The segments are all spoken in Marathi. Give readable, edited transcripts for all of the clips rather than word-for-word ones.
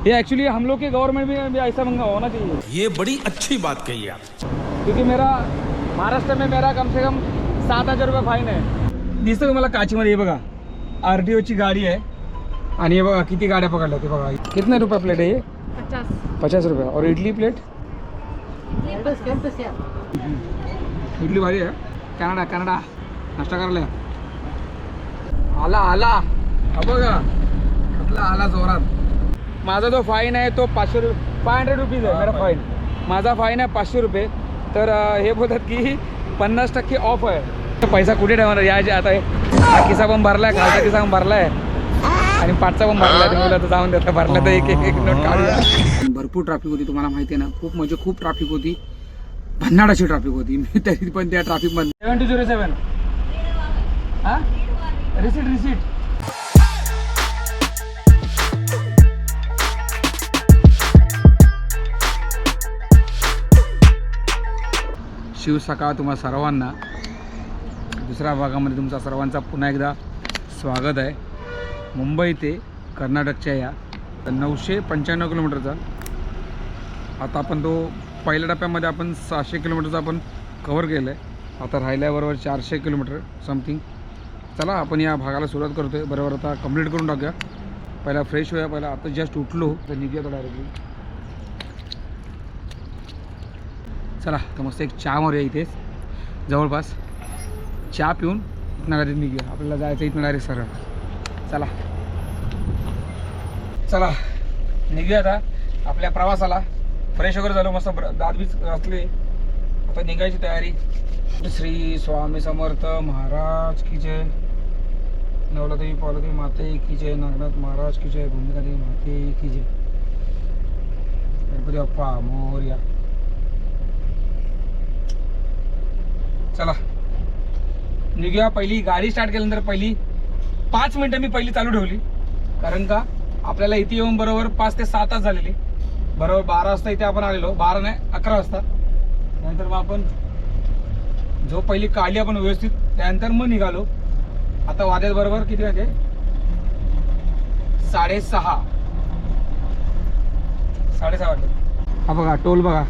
ये एक्चुअली हम लोग के गवर्नमेंट में भी ऐसा मंगा होना चाहिए। ये बड़ी अच्छी बात कही आप, क्योंकि मेरा महाराष्ट्र में मेरा कम से कम 7,000 रुपये फाईन आहे। दिसतं तुम्हाला काचीमध्ये, हे बघा RTOची गाडी आहे आणि हे बघा किती गाड्या पकडल्या ते बघा। कितने रुपये प्लेट आहे? 50 रुपये। और इडली प्लेट? इडली भारी आहे। कॅनडा नाश्ता करायला आला हा बघा आपला आला जोरात। माझा जो फाईन आहे तो 500 रुपीज आहे मेरा फाईन। माझा फाईन आहे 500 रुपये। तर हे बोलतात की 50% ऑफ आहे। पैसा कुठे ठेवणार याचे? आता हा खिसा पण भरलाय, खालचा खिसा पण भरलाय आणि पाठचा पण भरलाय। तुम्हाला तर जाऊन देता भरला तर एक नोट काढूया। भरपूर ट्रॅफिक होती, तुम्हाला माहिती आहे ना, खूप म्हणजे खूप ट्रॅफिक होती, भन्नाडाची ट्रॅफिक होती। मी तरी पण त्या ट्रॅफिकमध्ये 7207 हां रिसीट शिव सकाळ तुम्हा सर्वांना दुसऱ्या भागामध्ये तुमचा सर्वांचा पुन्हा एकदा स्वागत आहे। मुंबई ते कर्नाटकच्या या 995 किलोमीटरचा आता आपण तो पहिल्या टप्प्यामध्ये आपण 600 किलोमीटरचा आपण कव्हर केलं आहे। आता राहिल्याबरोबर 400 किलोमीटर समथिंग। चला आपण या भागाला सुरुवात करतोय। बरोबर आता कंप्लीट करून टाकूया। पहिला फ्रेश होऊया। पहिला आता जस्ट उठलो तर निघूया तो डायरेक्टली। चला तर मस्त एक चहा मारूया इथेच जवळपास। चहा पिऊन इथनं डायरेक्ट निघूया। आपल्याला जायचं इथनं डायरेक्ट सरळ। चला निघूया आता आपल्या प्रवासाला। फ्रेश वगैरे झालो, मस्त दात बीज घासले, आता निघायची तयारी। श्री स्वामी समर्थ महाराज की जय, नवलादेवी पार्वती माते की जय, नागनाथ महाराज की जय, भूमिकादेवी माते की जय, गणपती बाप्पा मोरया। चला निघूया। पहिली गाडी स्टार्ट केल्यानंतर पहिली 5 मिनटं मी पहिली चालू ठेवली, कारण का आपल्याला इथे येऊन बरोबर 5 ते 7 तास झालेली। बरोबर 12 वाजता इथे आपण आलेलो, 12 नाही 11 वाजता। नंतर मग आपण जो पहिली काढली आपण व्यवस्थित, त्यानंतर मग निघालो। आता वाजत बरोबर किती वाजते? 6:30 वाजले। हा बघा टोल बघा,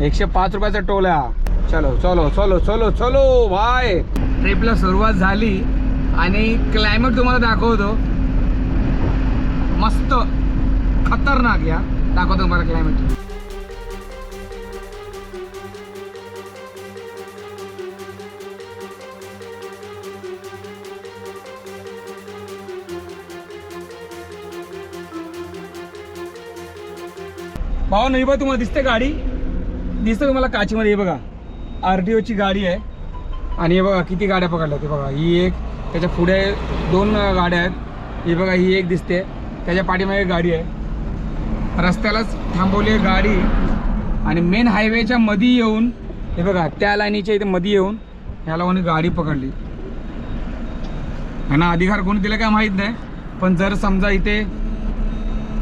105 रुपयाचा टोल आहे हा। चलो चलो चलो चलो चलो भाई, ट्रिपला सुरुवात झाली आणि क्लायमेट तुम्हाला दाखवतो। मस्त खतरनाक या दाखवतो तुम्हाला क्लायमेट। भाऊ नाही बा, तुम्हाला दिसते गाडी? दिसतं तुम्हाला काचीमध्ये? हे बघा RTOची गाडी आहे आणि हे बघा किती गाड्या पकडल्या ते बघा। ही एक, त्याच्या पुढे 2 गाड्या आहेत। हे बघा ही एक दिसते, त्याच्या पाठीमागे गाडी आहे। रस्त्यालाच थांबवली आहे गाडी आणि मेन हायवेच्या मध्ये येऊन हे बघा त्या लाईनीच्या इथे मध्ये येऊन ह्या लोकांनी गाडी पकडली। यांना अधिकार कोणी दिला काय माहीत नाही, पण जर समजा इथे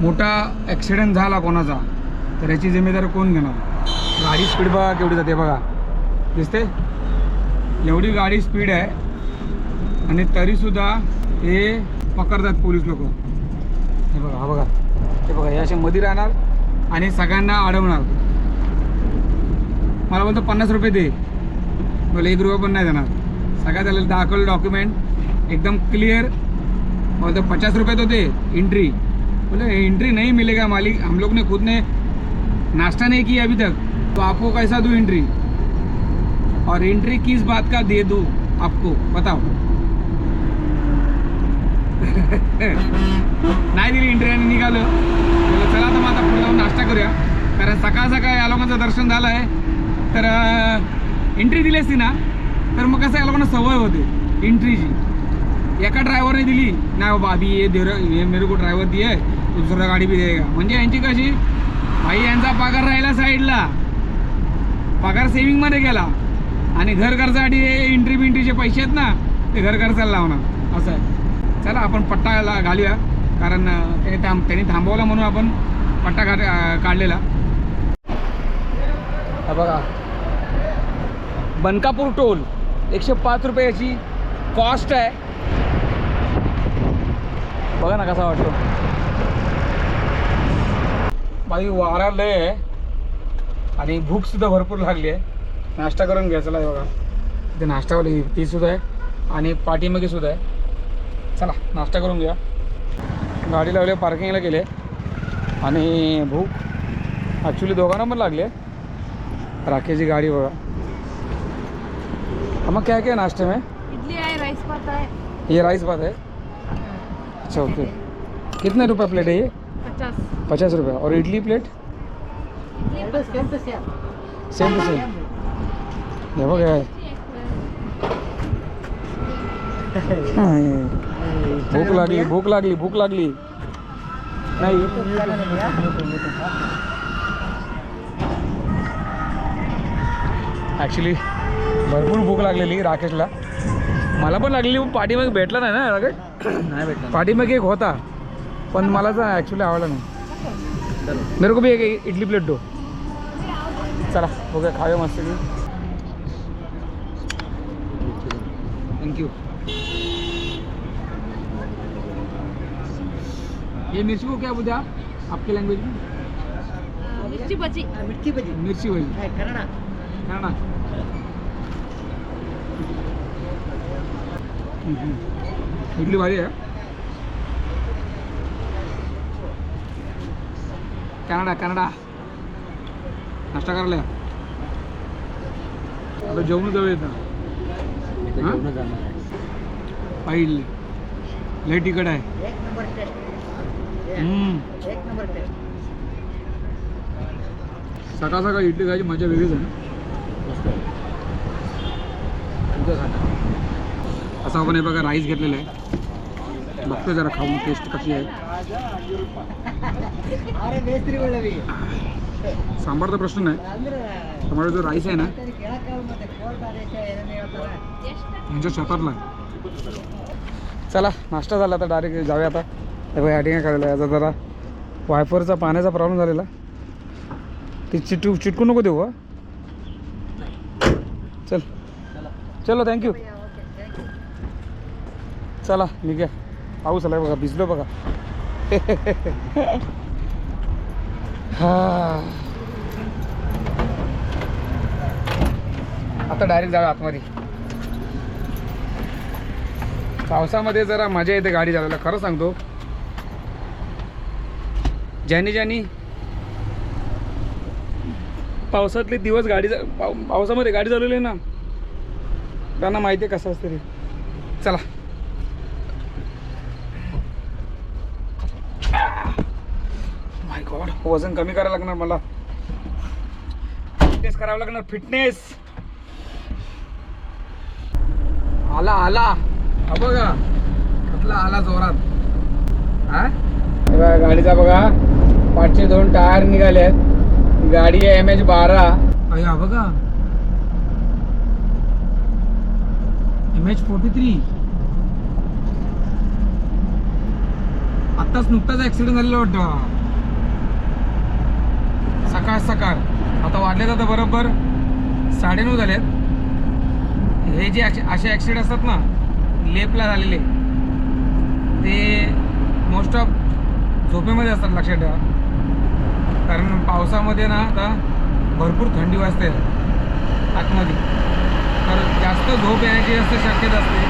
मोठा ॲक्सिडेंट झाला कोणाचा तर याची जिम्मेदारी कोण घेणार? गाडी स्पीड बघा केवढी जाते बघा, दिसते एवढी गाडी स्पीड आहे आणि तरीसुद्धा हे पकडतात पोलीस लोक। हे बघा हा बघा, हे बघा हे असे मध्ये राहणार आणि सगळ्यांना अडवणार। मला बोलतो 50 रुपये दे, बोले 1 रुपया पण नाही देणार। सगळ्यात त्याला दाखवलं डॉक्युमेंट एकदम क्लियर, बोलतो 50 रुपये तो दे एंट्री। बोले एंट्री नहीं मिलेगा मालिक, हम लोग ने खुद ने नाश्ता नहीं किया अभी तक, तो आपको कैसा दूँ एंट्री? और एंट्री किस बात का दे दूँ आपको बताओ? नाही दिली एंट्री आणि निघालो। चला तर मग आता पुढे जाऊन नाश्ता करूया, कारण सकाळ सकाळ या लोकांचं दर्शन झालं आहे तर एंट्री दिली असती ना तर मग कसं या लोकांना सवय होते एंट्रीची। एका ड्रायव्हरने दिली नाही बाबा, अभी ये मेरे को ड्रायव्हर दिए तो दुसरा गाडी भी देगा। म्हणजे यांची कशी भाई, यांचा पगार राहिला साईडला, पगार सेविंगमध्ये गेला आणि घर खर्चासाठी एंट्री बिंट्रीचे पैसे आहेत ना ते घर खर्चाला लावणार असं आहे। चला आपण पट्टा घालूया, कारण त्यांनी थांबवला म्हणून आपण पट्टा काढलेला। हा बघा बनकापूर टोल 105 रुपये याची कॉस्ट आहे। बघा ना कसा वाटतो। बाई वारा लय आहे आणि भूकसुद्धा भरपूर लागली आहे. नाश्ता करून घ्यायचा आहे बघा. इथे नाश्तावाली ती सुद्धा आहे आणि पाठीमागे सुद्धा आहे. चला नाश्ता करून घ्या. गाडी लावली पार्किंगला गेले आणि भूक ॲक्च्युली दोघांना पण लागली आहे. राकेशची गाडी बघा. मग क्या क्या नाश्ते में? इडली है, राइस भात है। ये राइस भात है. अच्छा ओके. कितने रुपये प्लेट है ये? 50 रुपये. और idli plate? Same to same. हे बघ आहे. भूक लागली नाही. ॲक्च्युली भरपूर भूक लागलेली राकेशला. मला पण लागलेली. पाठीमागे भेटला नाही ना राकेश? नाही भेटला. पाठीमागे एक होता पण मला तर ॲक्च्युली आवडला नाही. मेरे को भी एक इडली प्लेट दो. चला बघूया खाऊया मस्त की. थँक्यू. ये मिर्ची को क्या बोलते आप आपके लैंग्वेज में? मिर्ची बजी। मिर्ची भाजी कन्नड़ा. इडली भारी आहे. कन्नडा नाश्ता करायला आता जेवण जाऊया. पाहिजे लय तिखट आहे. सकाळ सकाळ इडली खायची मजा वेगळीच आहे ना. असं आपण हे बघा राईस घेतलेला आहे. बघतो जरा खाऊन टेस्ट कशी आहे. सांबारचा प्रश्न नाही. त्यामुळे जो राईस आहे ना यांच्या शेतातला. चला नाश्ता झाला आता डायरेक्ट जाऊया. आता हे बघा ॲटिंग करायला याचा जरा वायफरचा पाण्याचा प्रॉब्लेम झालेला. ते चिटकू नको देऊ. चलो थँक्यू. चला निघ्या. पाऊस आला बघा. भिजलो बघा. आता डायरेक्ट जाऊया आतमध्ये. पावसामध्ये जरा मजा येते गाडी चालवायला खरं सांगतो. ज्यांनी पावसातले दिवस पावसामध्ये गाडी चालवली ना त्यांना माहिती आहे कसं असतं ते. चला माय गॉड वजन कमी करायला लागणार मला. फिटनेस करावं लागणार. फिटनेस आला हा बघा कुठला आला जोरात. हा बघा गाडीचा बघा पाठचे 2 टायर निघाले आहेत. गाडी आहे MH12. हा बघा MH43. आत्ताच नुकताच ॲक्सिडेंट झालेला वाटतं. सकाळ आता वाढले तर बरोबर 9:30 झालेत. हे जे असे ॲक्सिडेंट असतात ना लेपला झालेले ते मोस्ट ऑफ झोपेमध्ये असतात. लक्षात ठेवा. कारण पावसामध्ये ना आता भरपूर थंडी वाजते आतमध्ये. तर जास्त झोप येण्याची जास्त शक्यता असते.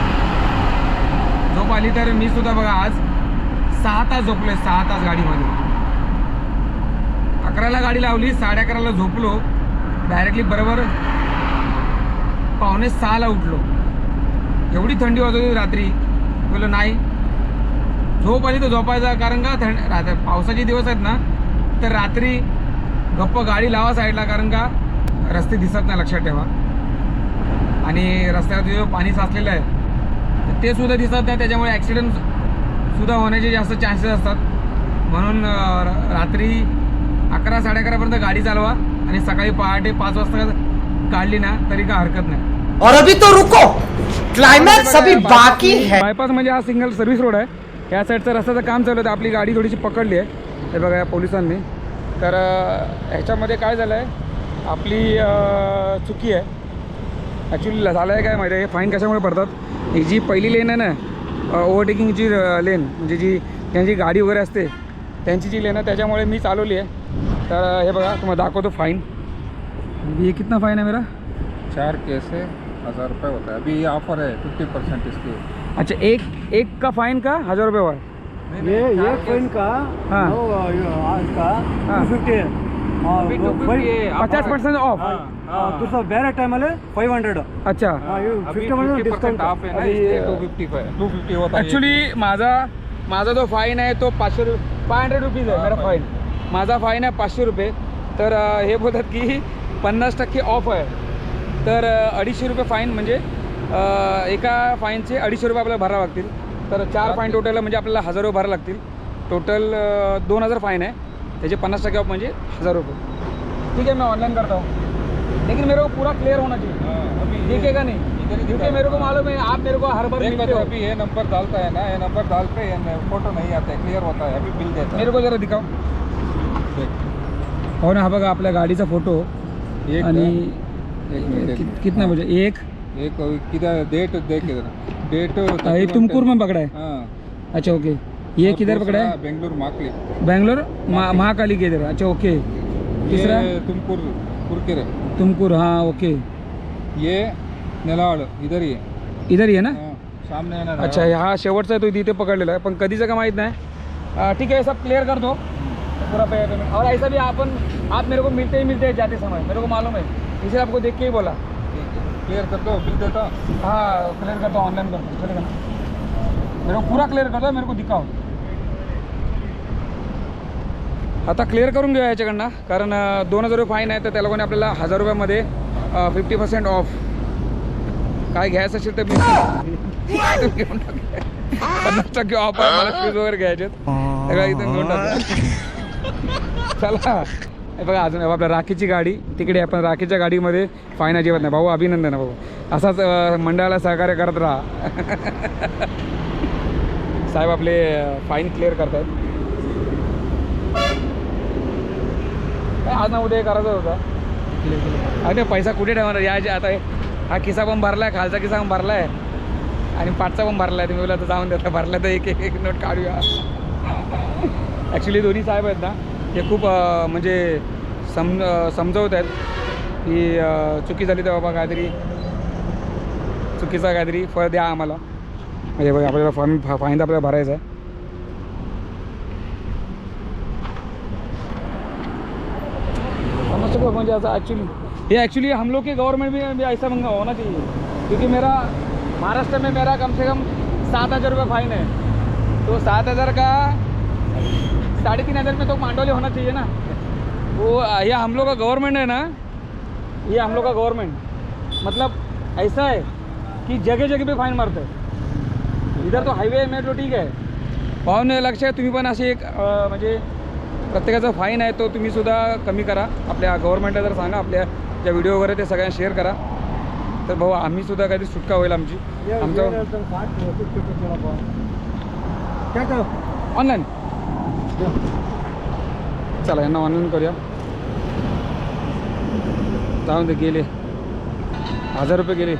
झोप आली तर मी सुद्धा बघा आज 6 तास झोपलो आहे. 6 तास गाडीमध्ये. 11ला गाडी लावली. 11:30ला झोपलो. डायरेक्टली बरोबर 5:45ला उठलो. एवढी थंडी वाजत होती रात्री. बोललो नाही झोप आली तर झोपायचा. कारण का पावसाचे दिवस आहेत ना तर रात्री गप्प गाडी लावा साईडला. कारण का रस्ते दिसत नाही. लक्षात ठेवा. आणि रस्त्यावरती जो पाणी साचलेलं आहे ते सुद्धा दिसत नाही. त्याच्यामुळे ॲक्सिडेंट सुद्धा होण्याचे जास्त चान्सेस असतात. म्हणून रात्री 11 11:30पर्यंत गाडी चालवा आणि सकाळी पहाटे 5 वाजता काढली ना तरी काय हरकत नाही. और अभी तो रुको, क्लाइमॅक्स अभी बाकी है. बायपास म्हणजे हा सिंगल सर्व्हिस रोड आहे. या साईडचं रस्त्याचं काम चालू आहे. आपली गाडी थोडीशी पकडली आहे हे बघा या पोलिसांनी. तर ह्याच्यामध्ये काय झालं आहे आपली चुकी आहे. ॲक्च्युली झालं आहे काय माहिती आहे. फाईन कशामुळे पडतात. ही जी पहिली लेन आहे ना ओव्हरटेकिंगची लेन म्हणजे जी त्यांची गाडी वगैरे असते त्यांची जी लेन आहे त्याच्यामुळे मी चालवली आहे. तर हे बघा तुम्हाला दाखवतो फाईन. ये कितना फाइन है मेरा? 4 केस है 1000 रुपये होता है. अभी ये ऑफर है 50% इसकी. अच्छा, एक का फाइन का 1000 रुपये हुआ है. ये फाइन का हाँ. इसका हाँ. 250 है. अभी 250 है. 50% ऑफ. दूसरा ಬೇರೆ ಟೈಮಲ್ಲಿ 500. अच्छा. अभी 50% ऑफ है ना, इसलिए 250 होता है. ॲक्च्युली माझा जो फाईन आहे तो 500 रुपीज आहे मेरा फाईन. माझा फाईन आहे 500 रुपये. तर हे बोलतात की 50% ऑफ आहे. तर 250 रुपये फाईन म्हणजे एका फाईनचे 250 रुपये आपल्याला भरावे लागतील. तर 4 फाईन टोटल म्हणजे आपल्याला 1000 रुपये भरावे लागतील. टोटल 2000 फाईन आहे. त्याचे 50% ऑफ म्हणजे 1000 रुपये. ठीक है, मैं ऑनलाइन करता हूँ, लेकिन मेरे को पूरा क्लियर होना चाहिए. अभी दिखेगा नहीं क्योंकि मेरे को मालूम है आप मेरे को हर बार देखो मिलते तो हो. अभी ये नंबर डालता है ना, ये नंबर डालते हैं फोटो नहीं आता है, क्लियर होता है. अभी बिल देता मेरे को जरा दिखाओ. हो ना, हा बघा आपल्या गाडीचा फोटो. है. आणि एक मिनट. कितना बजे? एक किधर डेट देख इधर डेट. ये तुमकुर में पकड़ा है. हाँ. अच्छा ओके. ये किधर पकड़ा है? बेंगलुरु माकली. बेंगलोर महाकाली के इधर. अच्छा ओके. तीसरा ये तुमकुर कुरकेरे. तुमकुर. हाँ ओके. ये नेलाड इधर ही है. इधर ही है ना. हाँ, सामने है ना. अच्छा, हा शेवटचा आहे तो तिथे पकडलेला आहे, पण कधीचं का माहीत नाही. ठीक है, सब क्लियर कर दो पूरा पेमेंट. और ऐसा भी आप मेरे को मिलते ही जाते समय, मेरे को मालूम है, इसलिए आपको देख के ही बोला. क्लियर कर दो, बिल देता. हाँ क्लियर करता हूँ, ऑनलाइन करता हूँ, चलेगा ना. मेरे को पूरा क्लियर कर दो, मेरे को दिखाओ. आता क्लिअर करून घेऊया याच्याकडनं, कारण 2000 रुपये फाईन आहे. तर त्या लोकांनी आपल्याला 1000 रुपयामध्ये 50% ऑफ काय घ्यायचं असेल तर घेऊन टाक. 50% ऑफ आहे. मला शूज वगैरे घ्यायचे सगळं इथून घेऊन टाक. चला, हे बघा अजून आपल्या राखीची गाडी तिकडे. आपण राखीच्या गाडीमध्ये फाईन अजिबात नाही. भाऊ अभिनंदन आहे भाऊ, असाच मंडळाला सहकार्य करत राहा. साहेब आपले फाईन क्लिअर करतायत. आज ना उद्या करायचं होतं. अरे पैसा कुठे ठेवणार याचे? आता हा खिसा पण भरला आहे, खालचा खिसा पण भरला आहे आणि पाठचा पण भरला आहे. तुम्ही बोला तर जाऊन देता, भरला तर एक नोट काढूया. ॲक्च्युली दोन्ही साहेब आहेत ना, ते खूप म्हणजे समजवत आहेत की चुकी झाली तर बाबा काहीतरी चुकीचा काहीतरी फळ द्या आम्हाला. म्हणजे बघा आपल्याला फाईन आपल्याला भरायचा आहे. म्हणजे असं एक्चुअली हम लोग के गवर्नमेंट में भी ऐसा मंगा होना चाहिए, क्योंकि मेरा महाराष्ट्र में मेरा कम से कम 7000 रुपये फाइन है. तो 7000 का 3500 में तो मांडोली होना चाहिए ना. वो ये हम लोग का गवर्नमेंट है ना, ये हम लोग का गवर्नमेंट मतलब ऐसा है की जगह जगह पे फाईन मारतं. इधर तो हायवे में तो ठीक आहे. पाहून लक्ष आहे तुम्ही पण असे एक म्हणजे प्रत्येकाचा फाईन आहे तो तुम्हीसुद्धा कमी करा. आपल्या गव्हर्नमेंटला जर सांगा, आपल्या ज्या व्हिडिओ वगैरे ते सगळ्यांना शेअर करा. तर भाऊ आम्हीसुद्धा काहीतरी सुटका होईल आमची. आमचं ऑनलाईन. चला यांना ऑनलाईन करूया. जाऊन ते गेले 1000 रुपये गेले.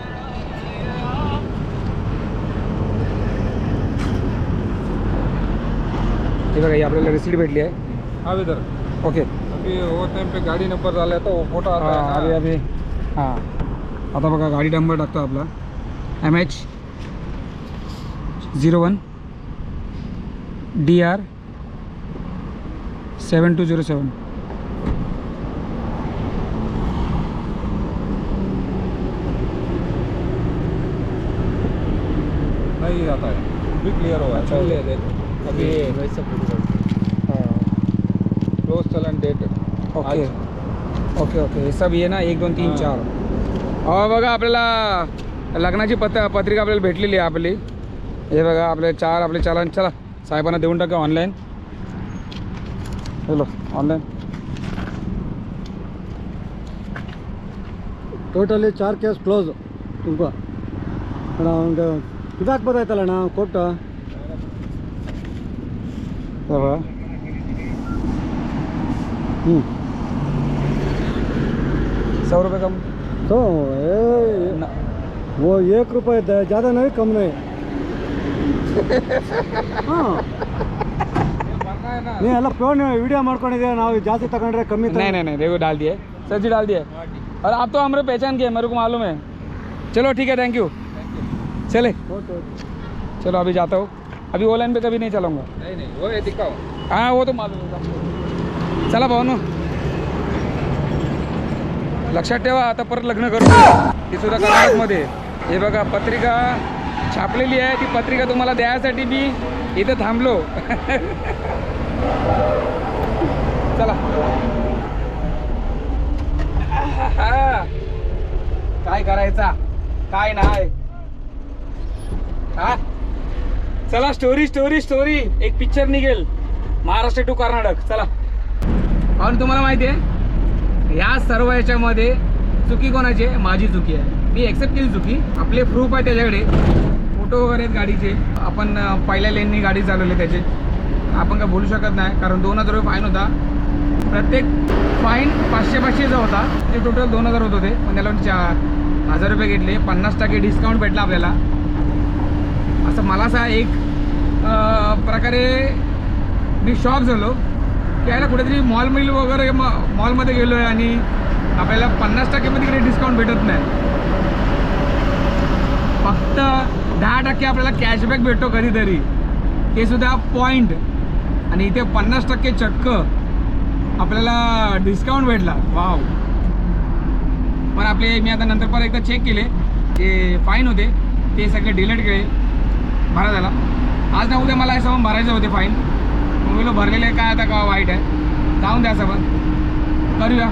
हे बघा, ही आपल्याला रिसीट भेटली आहे. हाँ इधर. ओके. अभी वो टाइम पे गाड़ी नंबर डाला तो वो फोटो आता है ना. अभी हां, आता बघा गाडी नंबर टाकतो आपला MH 01 DR 7207. नहीं आता है. अभी क्लियर हुआ है. पहले देख अभी क्लोज चलन डेट. Okay okay okay. हे सब ये ना 1 2 3 4. बघा आपल्याला लग्नाची पत्रिका आपल्याला भेटलेली आहे आपली. हे बघा आपले 4 आपले चालन. चला साहेबांना देऊन टाका online. Hello online. Totally 4 case close. ತುಂಬ ಒಂದು ಇದಾಕ್ಬೋದಾಯ್ತಲ್ಲ ಅಣ್ಣ ಕೊಟ್ಟು. बघा 100 रुपये कम. तो वो 1 रुपये ज़्यादा नहीं कम नहीं. हाँ मरना है ना ನೀ ಎಲ್ಲ ಫೋನ್ ವಿಡಿಯೋ ಮಾಡ್ಕೊಂಡಿದ್ದೀವಿ ನಾವು ಜಾಸ್ತಿ ತಗೊಂಡ್ರೆ ಕಮ್ಮಿ नहीं नहीं नहीं देखो डाल दिए सर जी डाल दिए और आप तो हमारे पहचान के हैं, मेरे को मालूम है। चलो ठीक है, थैंक यू। चले ಓಕೆ चलो अभी जाता हूँ, अभी वो लाइन पे कभी नहीं चलाऊँगा। नहीं नहीं वो ये दिखाओ हाँ वो तो मालूम है सबको। चला भावनो, लक्षात ठेवा आता परत लग्न करतो ती सुद्धा कर्नाटकमध्ये। हे बघा पत्रिका छापलेली आहे, ती पत्रिका तुम्हाला द्यायसाठी मी इथं थांबलो। चला काय करायचा काय नाही हा चला स्टोरी स्टोरी स्टोरी एक पिक्चर निघेल महाराष्ट्र टू कर्नाटक। चला आणि तुम्हाला माहिती आहे या सर्व याच्यामध्ये चुकी कोणाची आहे? माझी चुकी आहे, मी ॲक्सेप्ट केली चुकी। आपले प्रूफ आहे त्याच्याकडे, फोटो वगैरे आहेत गाडीचे, आपण पहिल्या लेननी गाडी चालवली त्याचे, आपण काय बोलू शकत नाही कारण 2000 रुपये फाईन होता। प्रत्येक फाईन 500-500चा होता, ते टोटल 2000 होत होते, पण त्याला 1000 रुपये घेतले, 50% डिस्काउंट भेटला आपल्याला। असं मला असा एक प्रकारे मी शॉक झालो की याला कुठेतरी मॉलमध्ये वगैरे मॉलमध्ये गेलो आहे आणि आपल्याला 50% मध्ये इकडे डिस्काउंट भेटत नाही, फक्त 10% आपल्याला कॅशबॅक भेटतो कधीतरी, ते सुद्धा पॉईंट, आणि इथे 50% चक्क आपल्याला डिस्काउंट भेटला। वाव। पण आपले मी आता नंतर परत एकदा चेक केले, जे फाईन होते ते सगळे डिलीट केले, भरा झाला। आज ना उद्या मला असं भरायचे होते फाईन, मग भरलेले काय आता का वाईट आहे, जाऊन द्या असं पण करूया।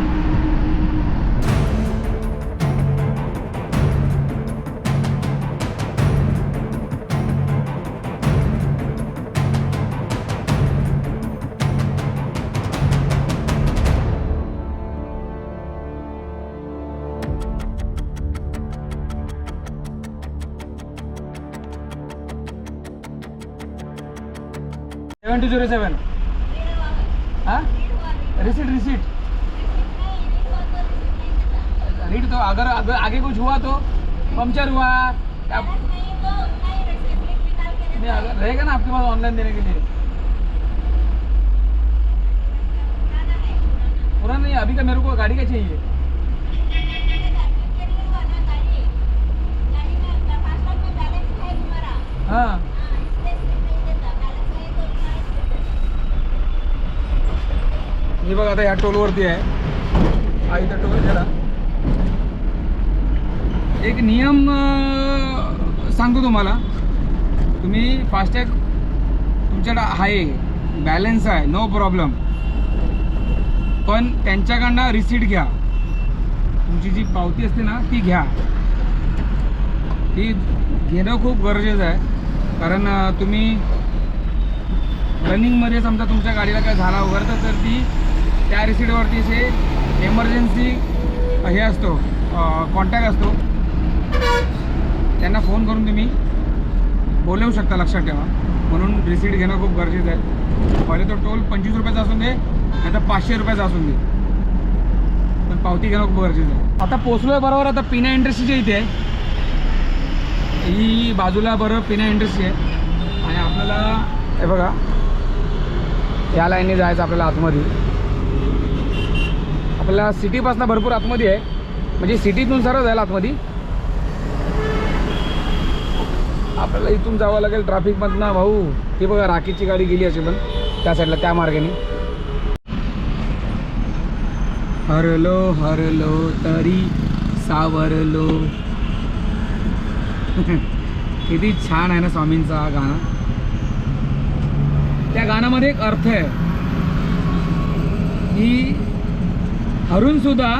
सेवन 207 हाँ रिसीट रिसीट रीड तो अगर आगे कुछ हुआ तो पंक्चर हुआ क्या नहीं, अगर रहेगा ना आपके पास ऑनलाइन देने के लिए। पूरा नहीं, अभी का मेरे को गाड़ी का चाहिए। हाँ हे बघा आता या टोलवरती आहे, हा इथं टोल गेला। एक नियम सांगतो तुम्हाला, तुम्ही फास्टॅग तुमच्याकडे आहे, बॅलन्स आहे, नो प्रॉब्लेम, पण त्यांच्याकडनं रिसीट घ्या, तुमची जी पावती असते ना ती घ्या, ती घेणं खूप गरजेचं आहे। कारण तुम्ही रनिंगमध्ये समजा तुमच्या गाडीला काय झाला वगैरे तर ती त्या रिसीटवरती असे एमर्जन्सी हे असतो, कॉन्टॅक्ट असतो, त्यांना फोन करून तुम्ही बोलवू शकता, लक्षात ठेवा। म्हणून रिसीट घेणं खूप गरजेचं आहे। पहिले तो टोल 25 रुपयाचा असून दे नाही तर 500 रुपयाचा असून दे, पण पावती घेणं खूप गरजेचं आहे। आता पोचलो आहे बरोबर, आता पिना इंडस्ट्रीच्या इथे आहे, ही बाजूला बरोबर पिना इंडस्ट्री आहे, आणि आपल्याला हे बघा या लाईनने जायचं आपल्याला आतमध्ये। आपल्याला सिटीपासून भरपूर आतमध्ये आहे, म्हणजे सिटीतून सरळ जायला आतमध्ये आपल्याला इथून जावं लागेल ट्रॅफिकमधनं। भाऊ ती बघा राखीची गाडी गेली अशी पण त्या साईडला, त्या मार्गाने। हरलो हरलो तरी सावरलो किती छान आहे ना स्वामींचा हा गाणं। त्या गाण्यामध्ये एक अर्थ आहे की हरून सुद्धा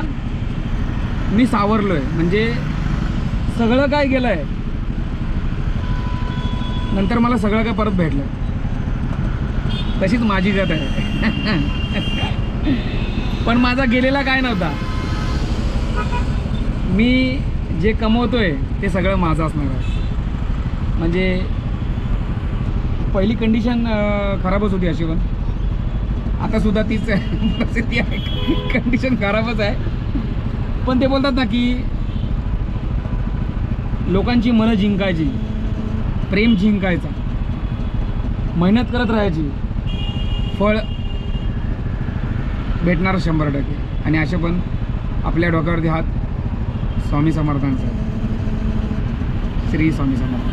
मी सावरलोय, म्हणजे सगळं काय गेलंय नंतर मला सगळं काय परत भेटलं, तशीच माझी गत आहे। पण माझा गेलेला काय नव्हता, मी जे कमवतोय ते सगळं माझं असणार आहे। म्हणजे पहिली कंडिशन खराबच होती अशी, पण आता सुद्धा तीच परिस्थिती आहे, कंडिशन खराबच आहे। पण ते बोलतात ना की लोकांची मनं जिंकायची, प्रेम जिंकायचा, मेहनत करत राहायची, फळ भेटणार 100%. आणि असे पण आपल्या डोक्यावरती हात स्वामी समर्थांचा, श्री स्वामी समर्थ.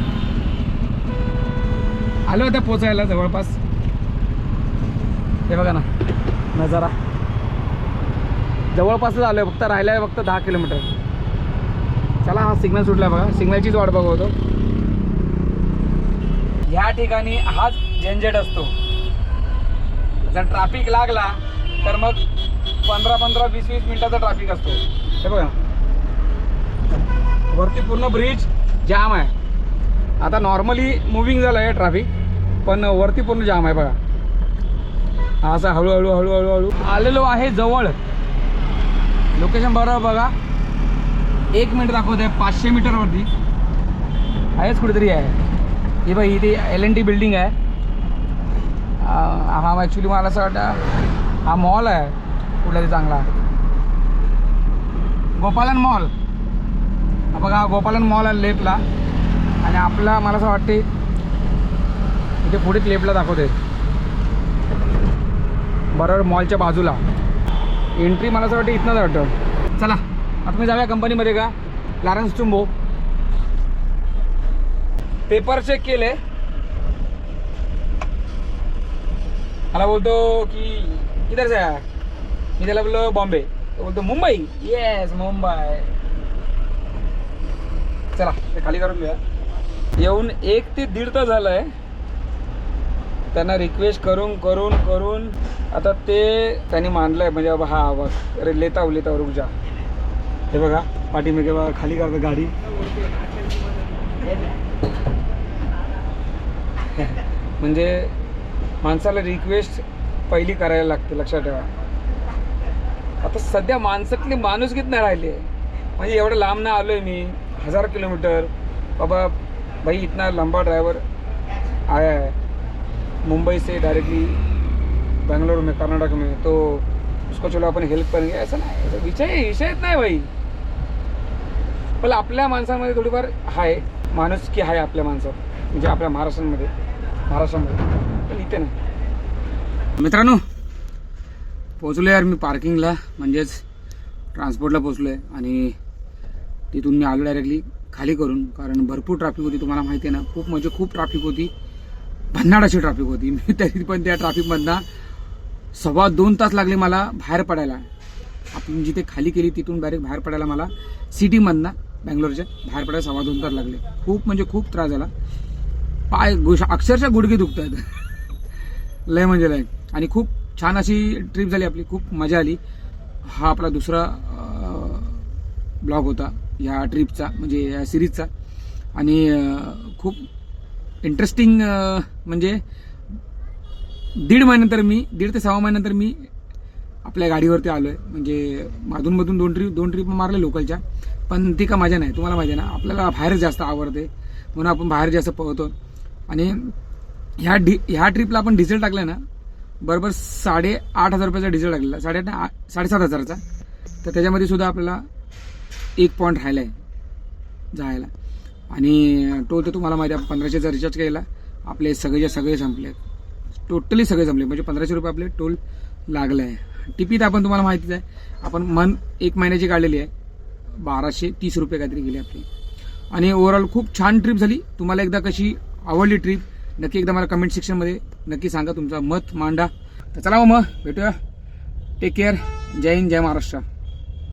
आलो होतं पोचायला जवळपास. हे बघा ना नजारा, जवळपासच आलो आहे. फक्त राहिला आहे फक्त 10 किलोमीटर. चला, हा सिग्नल सुटला बघा, सिग्नलचीच वाट बघतो. ह्या ठिकाणी हाच झंझट असतो. जर ट्रॅफिक लागला तर मग 15-20 मिनिटाचा ट्रॅफिक असतो. हे बघा वरती पूर्ण ब्रिज जाम आहे. आता नॉर्मली मुव्हिंग झालं आहे ट्रॅफिक, पण वरती पूर्ण जाम आहे बघा. असं हळूहळू हळूहळू हळू आलेलो आहे जवळ. लोकेशन बरोबर बघा, 1 मिनिट दाखवत आहे. 500 मीटरवरती आहेच कुठेतरी आहे. हे बघ इथे LNT बिल्डिंग आहे. हा ॲक्च्युली मला असं वाटतं हा मॉल आहे कुठला तरी चांगला, गोपालन मॉल. हा बघा गोपालन मॉल आहे लेफ्टला. आणि आपला मला असं वाटते इथे पुढेच लेफ्टला दाखवते बरोबर मॉलच्या बाजूला. एंट्री मला असं वाटतं इथनंच वाटतं. चला आता मी जाऊया कंपनीमध्ये का. लॉरेन्स टुम्बो पेपर चेक केले. मला बोलतो की इधर से आहे. मी त्याला बोललो बॉम्बे, तो बोलतो मुंबई. येस मुंबई. चला ते खाली करून घ्या. येऊन 1 ते 1.5 तास झालं आहे. त्यांना रिक्वेस्ट करून करून करून आता ते त्यांनी मानलं आहे. म्हणजे हा अरे लेता रुक जा. हे बघा पाठीमागे बघा खाली करतं गाडी. म्हणजे माणसाला रिक्वेस्ट पहिली करायला लागते, लक्षात ठेवा. आता सध्या माणसातली माणुसकीच नाही राहिली आहे. म्हणजे एवढं लांब ना आलो आहे मी, 1000 किलोमीटर. बाबा भाई इतना लंबा ड्राइवर आया है मुंबई से डायरेक्टली बेंगलोर में, कर्नाटक में, तो उसको चलो आपण हेल्प करेंगे. असं नाही, विषयच नाही भाई. पण आपल्या माणसांमध्ये थोडीफार आहे माणुसकी आहे आपल्या माणसात, म्हणजे आपल्या महाराष्ट्रामध्ये पण इथे नाही. मित्रांनो पोचलो यार मी पार्किंगला, म्हणजेच ट्रान्सपोर्टला पोचलो आहे. आणि तिथून मी आलो डायरेक्टली खाली करून, कारण भरपूर ट्रॅफिक होती. तुम्हाला माहिती आहे ना, खूप म्हणजे खूप ट्रॅफिक होती, भन्नाट अशी ट्रॅफिक होती. मी तरी पण त्या ट्रॅफिकमधनं 2.25 तास लागले मला बाहेर पडायला. आपण जिथे खाली केली तिथून डायरेक्ट बाहेर पडायला मला सिटीमधनं बँगलोरच्या बाहेर पडायला 2.25 तास लागले. खूप म्हणजे खूप त्रास झाला. पाय अक्षरशः गुडघे दुखत आहेत लय म्हणजे लय. आणि खूप छान अशी ट्रिप झाली आपली, खूप मजा आली. हा आपला दुसरा ब्लॉग होता ह्या ट्रिपचा, म्हणजे या सिरीजचा. आणि खूप इंटरेस्टिंग, म्हणजे 1.5 ते 6 महिन्यानंतर मी आपल्या गाडीवरती आलो आहे. म्हणजे अधूनमधून दोन ट्रिप मारले लोकलच्या, पण ती का मजा नाही. तुम्हाला माहिती आहे ना, आपल्याला बाहेर जास्त आवडते म्हणून आपण बाहेर जास्त पळतो. आणि ह्या ट्रिपला आपण डिझेल टाकलं ना, बरोबर 8,500 रुपयाचा डिझेल टाकलेला, 7,500चा. तर त्याच्यामध्ये सुद्धा आपल्याला 1 पॉईंट राहिला आहे जायला. आणि टोल तर तुम्हाला माहिती आहे, 1500चा रिचार्ज केला, आपले सगळे संपले, टोटली सगळे संपले. म्हणजे 1500 रुपये आपले टोल लागलं आहे. टिपीत आपण तुम्हाला माहितीच आहे, आपण 1 महिन्याची काढलेली आहे, 1230 रुपये काहीतरी गेले आपली. आणि ओव्हरऑल खूप छान ट्रिप झाली. तुम्हाला एकदा कशी आवडली ट्रिप नक्की एकदा मला कमेंट सेक्शनमध्ये नक्की सांगा, तुमचं मत मांडा. तर चला मग भेटूया. Take care. जय हिंद, जय महाराष्ट्र.